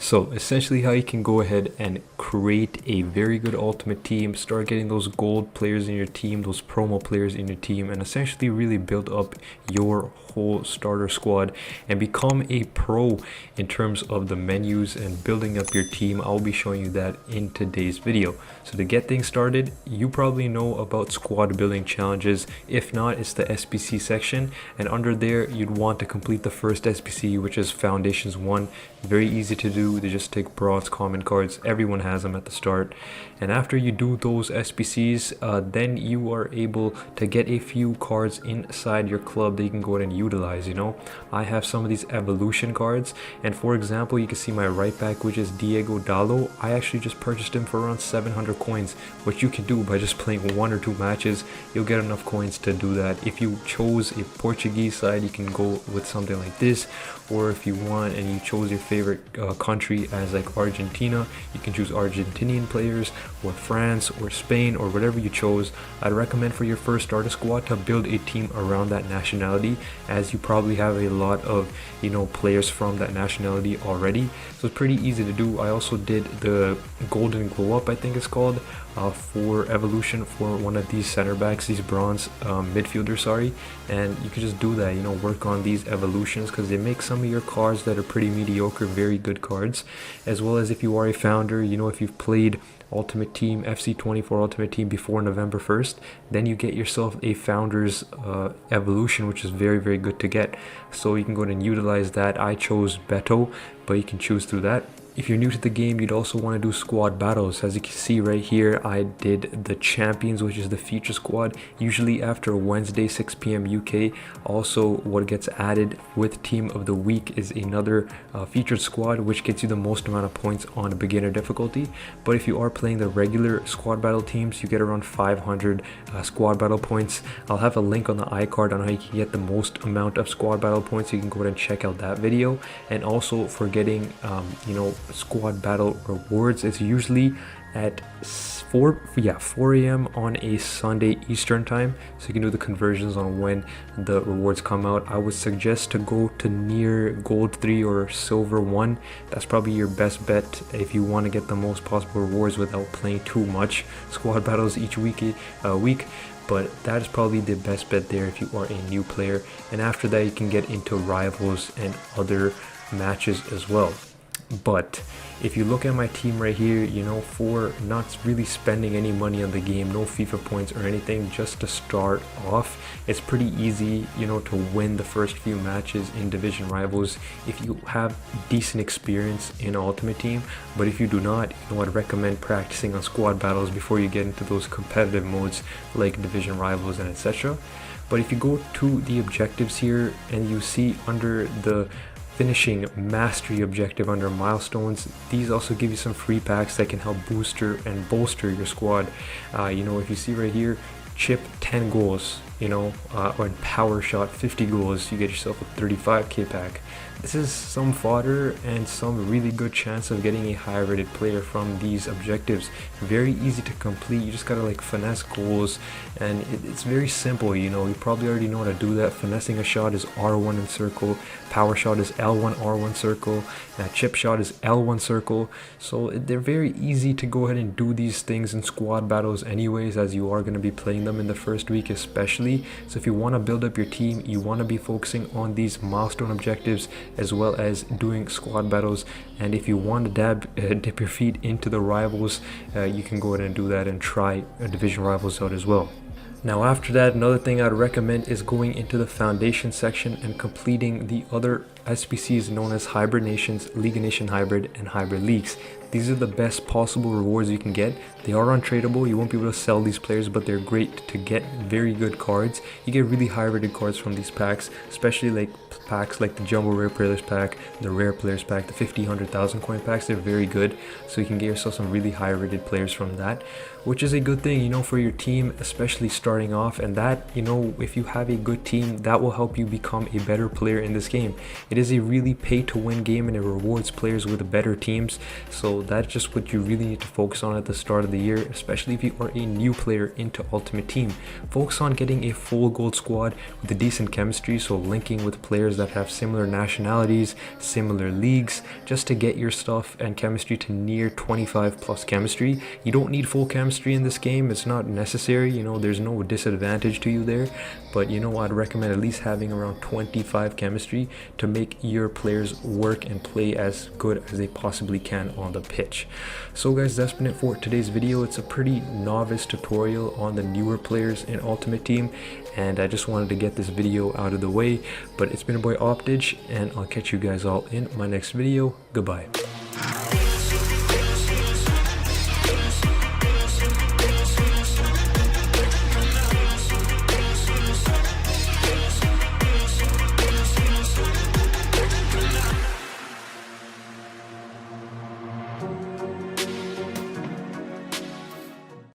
So essentially how you can go ahead and create a very good ultimate team, start getting those gold players in your team, those promo players in your team, and essentially really build up your whole starter squad and become a pro in terms of the menus and building up your team. I'll be showing you that in today's video. So to get things started, you probably know about squad building challenges. If not, it's the SBC section, and under there you'd want to complete the first SBC, which is Foundations 1. Very easy to do. They just take bronze common cards. Everyone has them at the start, and after you do those SBCs, then you are able to get a few cards inside your club that you can go ahead and utilize. I have some of these evolution cards, and for example, you can see my right back, which is Diego Dallo. I actually just purchased him for around 700 coins, which you can do by just playing 1 or 2 matches. You'll get enough coins to do that. If you chose a Portuguese side, you can go with something like this, or if you want and you chose your favorite country as like Argentina, you can choose Argentinian players, or France or Spain, or whatever you chose. I'd recommend for your first starter squad to build a team around that nationality, as you probably have a lot of players from that nationality already, so it's pretty easy to do. I also did the golden glow up, I think it's called, for evolution for one of these center backs, these bronze midfielders, sorry, and you can just do that, work on these evolutions, because they make some of your cards that are pretty mediocre very good cards. As well as if you are a founder, if you've played Ultimate Team, FC24 Ultimate Team before November 1st, then you get yourself a founder's evolution, which is very, very good to get. So you can go ahead and utilize that. I chose Beto, but you can choose through that. If you're new to the game, you'd also want to do squad battles. As you can see right here, I did the champions, which is the feature squad, usually after Wednesday 6 p.m. UK. Also, what gets added with team of the week is another featured squad, which gets you the most amount of points on beginner difficulty. But if you are playing the regular squad battle teams, you get around 500 squad battle points. I'll have a link on the iCard on how you can get the most amount of squad battle points. You can go ahead and check out that video. And also for getting squad battle rewards, it's usually at 4 a.m. on a Sunday Eastern time, so you can do the conversions on when the rewards come out. I would suggest to go to near gold 3 or silver 1. That's probably your best bet if you want to get the most possible rewards without playing too much squad battles each week. But that is probably the best bet there if you are a new player. And after that, you can get into rivals and other matches as well. But if you look at my team right here, for not really spending any money on the game, no FIFA points or anything, just to start off, it's pretty easy, to win the first few matches in division rivals if you have decent experience in Ultimate Team. But if you do not, I'd recommend practicing on squad battles before you get into those competitive modes like division rivals and etc. But if you go to the objectives here and you see under the finishing mastery objective under milestones, these also give you some free packs that can help booster and bolster your squad. If you see right here, chip 10 goals, or power shot 50 goals, you get yourself a 35k pack. This is some fodder and some really good chance of getting a high rated player from these objectives. Very easy to complete. You just gotta finesse goals, and it's very simple. You probably already know how to do that. Finessing a shot is R1 in circle, power shot is L1 R1 circle, and chip shot is L1 circle. So they're very easy to go ahead and do these things in squad battles anyways, as you are going to be playing them in the first week especially. So if you want to build up your team, you want to be focusing on these milestone objectives as well as doing squad battles. And if you want to dip your feet into the rivals, you can go ahead and do that and try division rivals out as well. Now after that, another thing I'd recommend is going into the foundation section and completing the other SBCs known as Hybrid Nations, League of Nations Hybrid, and Hybrid Leagues. These are the best possible rewards you can get. They are untradeable. You won't be able to sell these players, but they're great to get very good cards. You get really high rated cards from these packs, especially like packs like the Jumbo Rare Players pack, the Rare Players pack, the 50, 100,000 coin packs. They're very good, so you can get yourself some really high rated players from that, which is a good thing, for your team, especially starting off. And that, if you have a good team, that will help you become a better player in this game. It is a really pay to win game, and it rewards players with better teams. So that's just what you really need to focus on at the start of the year, especially if you are a new player into Ultimate Team. Focus on getting a full gold squad with a decent chemistry, so linking with players that have similar nationalities, similar leagues, just to get your stuff and chemistry to near 25 plus chemistry. You don't need full chemistry in this game, it's not necessary, you know, there's no disadvantage to you there, but you know, I'd recommend at least having around 25 chemistry to make your players work and play as good as they possibly can on the pitch. So guys, that's been it for today's video. It's a pretty novice tutorial on the newer players in Ultimate Team, and I just wanted to get this video out of the way. But it's been your boy Optage, and I'll catch you guys all in my next video. Goodbye.